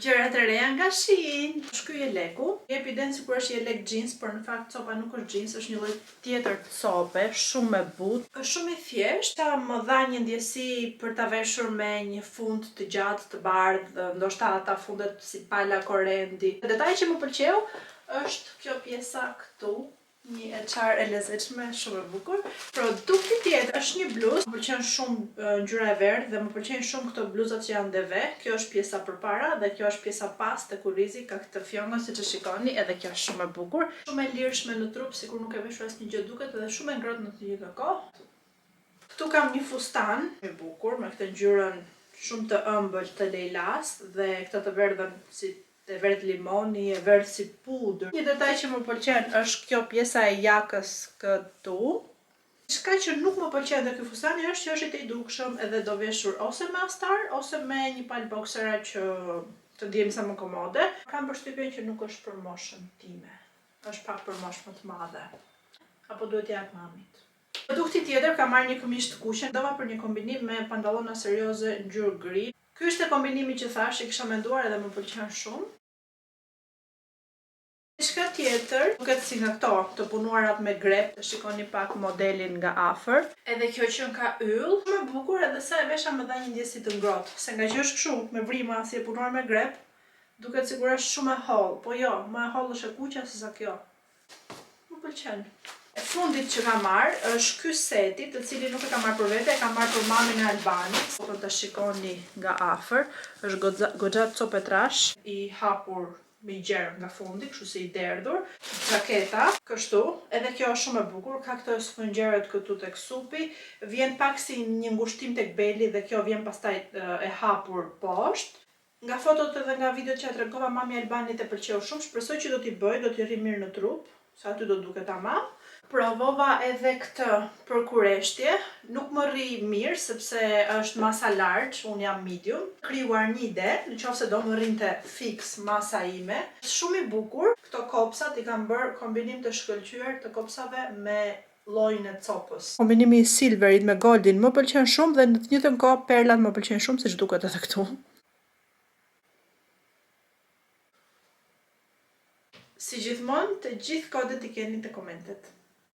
Gjërat e reja nga Shein. Ky je leku. Jep idenë sikur është je lek jeans, por në fakt copa nuk është jeans, është një lloj tjetër cope, shumë e butë. Është shumë i thjeshtë, më dha një ndjesi për ta veshur me një fund të gjatë të bardhë, ndoshta ata fundet si pala korendi. Detaji që më pëlqeu është kjo pjesa këtu. Një e qarë e lezetshme, shumë e bukur. Produkti tjetër është një bluzë. Më pëlqen shumë ngjyra e verdhë dhe më pëlqejnë shumë këto bluzat që janë deve. Kjo është pjesa përpara dhe kjo është pjesa pas te kurizi, ka këtë fjongën siç e shikoni, edhe kjo është shumë e bukur. Shumë e lirshme në trup, sikur nuk e veshur asnjë gjë duket, edhe shumë e ngrohtë në të njëjtën kohë. Këtu kam një fustan i bukur me këtë ngjyrën shumë të ëmbël të lejlas dhe këtë të verdhën si e verdh limoni, e verdh si pudër. Një detaj që më pëlqen është kjo pjesa e jakës këtu. Diçka që nuk më pëlqen te ky fustani është që është i dukshëm edhe do veshur ose me astar ose me një palë boksera që të ndihemi sa më komode. Kam përshtypjen që nuk është për moshën time. Është pak për moshë më të madhe. Apo duhet jap mamit. Produkti tjetër ka marrë një këmishë të kuqe, dova për një kombinim me pantallona serioze ngjyrë gri. Ky është kombinimi që thash, e kisha menduar edhe më pëlqen shumë. Diçka tjetër, duket si nga këto të punuarat me grep, shikoni pak modelin nga afër. Edhe kjo që ka yll, shumë e bukur edhe sa e vesha më dha një ndjesi të ngrohtë, se nga që është kështu me vrima si e punuar me grep, duket sikur është shumë e hollë, po jo, më e hollë është e kuqja se sa kjo. Më pëlqen. E fundit që kam marrë është ky seti, të cilin nuk e kam marrë për vete, e kam marrë për mamin e Albanit. Po ta shikoni nga afër, është goxha copetrash i hapur me gjerë nga fundi, kështu si i derdhur. Xhaketa, kështu, edhe kjo është shumë e bukur, ka këto sfëngjeret këtu tek supi, vjen pak si një ngushtim tek beli dhe kjo vjen pastaj e hapur poshtë. Nga fotot edhe nga videot që tregova mami Albanit e pëlqeu shumë, shpresoj që do t'i bëj, do t'i rri mirë në trup, sa aty do duket tamam. Provova edhe këtë për kureshtje, nuk më rri mirë sepse është masa large, unë jam medium. Krijuar një ide, nëse do më rrinte fix masa ime. Shumë i bukur, këto kopsat i kam bërë kombinim të shkëlqyer të kopsave me llojin e copës. Kombinimi i silverit me goldin më pëlqen shumë dhe në të njëjtën kohë perlat më pëlqejnë shumë, siç duket edhe këtu. Si gjithmonë, të gjithë kodet i keni te komentet.